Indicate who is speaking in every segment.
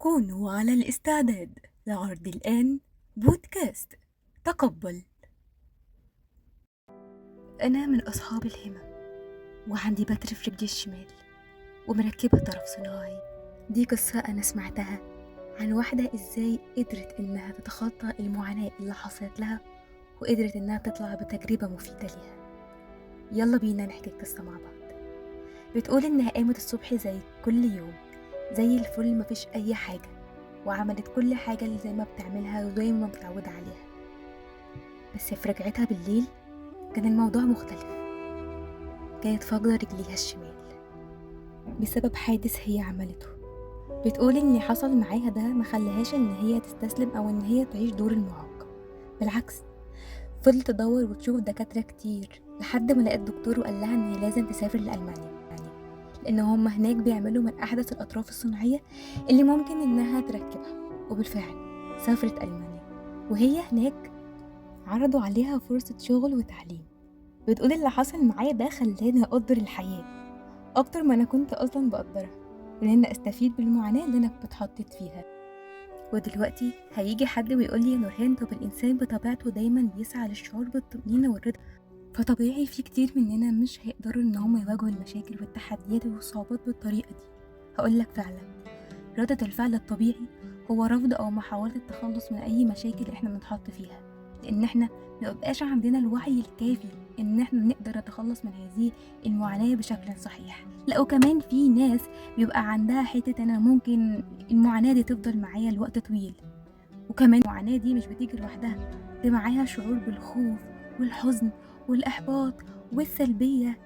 Speaker 1: كونوا على الاستعداد لعرض الآن بودكاست تقبل. أنا من أصحاب الهمم، وعندي بتر في رجلي الشمال ومركبة طرف صناعي. دي قصة أنا سمعتها عن واحدة إزاي قدرت إنها تتخطى المعاناة اللي حصلت لها وقدرت إنها تطلع بتجربة مفيدة ليها. يلا بينا نحكي القصة مع بعض. بتقول إنها قامت الصبح زي كل يوم زي الفل، مفيش أي حاجة، وعملت كل حاجة اللي زي ما بتعملها وزي ما متعودة عليها. بس في رجعتها بالليل كان الموضوع مختلف. كانت فاقدة رجليها الشمال بسبب حادث هي عملته. بتقول ان اللي حصل معاها ده ما خلاهاش ان هي تستسلم او ان هي تعيش دور المعاق. بالعكس، فضلت تدور وتشوف دكاترة كتير لحد ما لقت دكتور وقال لها ان هي لازم تسافر لألمانيا، لان هم هناك بيعملوا من احدث الاطراف الصناعية اللي ممكن انها تركبها. وبالفعل سافرت ألمانيا، وهي هناك عرضوا عليها فرصة شغل وتعليم. بتقول اللي حصل معايا ده خلاني أقدر الحياة أكتر ما أنا كنت أصلا بقدرها، لأن أستفيد بالمعاناة اللي أنا كنت اتحطيت فيها. ودلوقتي هيجي حد ويقول لي يا نورهان، طب الإنسان بطبيعته دايما بيسعى للشعور بالطمأنينة والرضا، فطبيعي في كتير مننا مش هيقدروا إن هم يواجهوا المشاكل والتحديات والصعوبات بالطريقة دي. هقولك فعلا ردة الفعل الطبيعي هو رفض أو محاولة التخلص من أي مشاكل إحنا بنتحط فيها، لأن إحنا مبقاش عندنا الوعي الكافي إن إحنا نقدر نتخلص من هذه المعاناة بشكل صحيح. لا، وكمان في ناس بيبقى عندها حتة أنا ممكن المعاناة دي تفضل معايا لوقت طويل، وكمان المعاناة دي مش بتيجي لوحدها، دي معاها شعور بالخوف والحزن والإحباط والسلبية.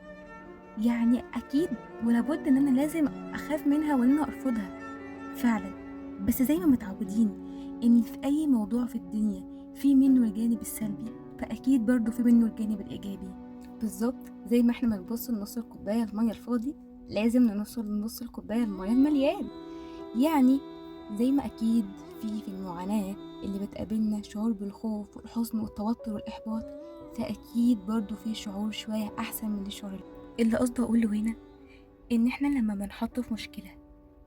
Speaker 1: يعني أكيد ولابد إن أنا لازم أخاف منها وإن أنا أرفضها فعلا. بس زي ما متعودين ان في اي موضوع في الدنيا في منه الجانب السلبي، فاكيد برضو في منه الجانب الايجابي. بالظبط زي ما احنا بنبص لنص الكوبايه الميه الفاضي، لازم نبص لنص الكوبايه الميه المليان. يعني زي ما اكيد في المعاناه اللي بتقابلنا شعور بالخوف والحزن والتوتر والاحباط، فاكيد برضو في شعور شويه احسن من الشعور اللي قصدي اقوله هنا. ان احنا لما بنحط في مشكله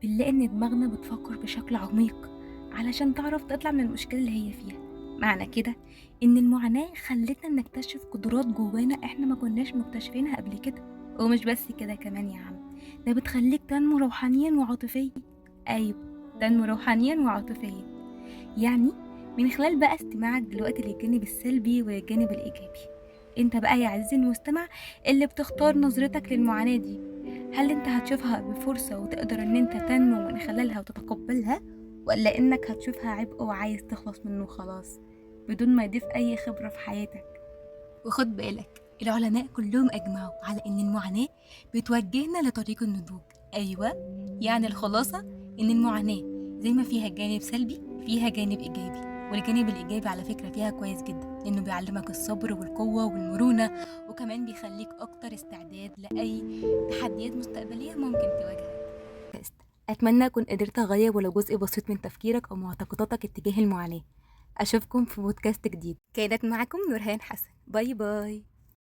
Speaker 1: بنلاقي ان دماغنا بتفكر بشكل عميق علشان تعرف تطلع من المشكلة اللي هي فيها. معنى كده ان المعاناة خلتنا نكتشف قدرات جوانا احنا ما كناش مكتشفينها قبل كده. ومش بس كده كمان يا عم، ده بتخليك تنمو روحانيا وعاطفيا. ايوه، تنمو روحانيا وعاطفيا. يعني من خلال بقى استماعك دلوقتي للجانب السلبي والجانب الايجابي، انت بقى يا عزيزي المستمع اللي بتختار نظرتك للمعاناة دي. هل انت هتشوفها بفرصة وتقدر ان انت تنمو من خلالها وتتقبلها، ولا انك هتشوفها عبء وعايز تخلص منه خلاص بدون ما يضيف اي خبرة في حياتك؟ وخد بالك، العلماء كلهم اجمعوا على ان المعاناة بتوجهنا لطريق النضوج. ايوه، يعني الخلاصة ان المعاناة زي ما فيها جانب سلبي فيها جانب ايجابي، والجانب الايجابي على فكرة فيها كويس جدا لانه بيعلمك الصبر والقوة والمرونة، وكمان بيخليك اكتر استعداد لاي تحديات مستقبلية ممكن تواجهك. اتمنى اكون قدرت اغير ولو جزء بسيط من تفكيرك او معتقداتك اتجاه المعاناة. اشوفكم في بودكاست جديد. كانت معكم نورهان حسن، باي باي.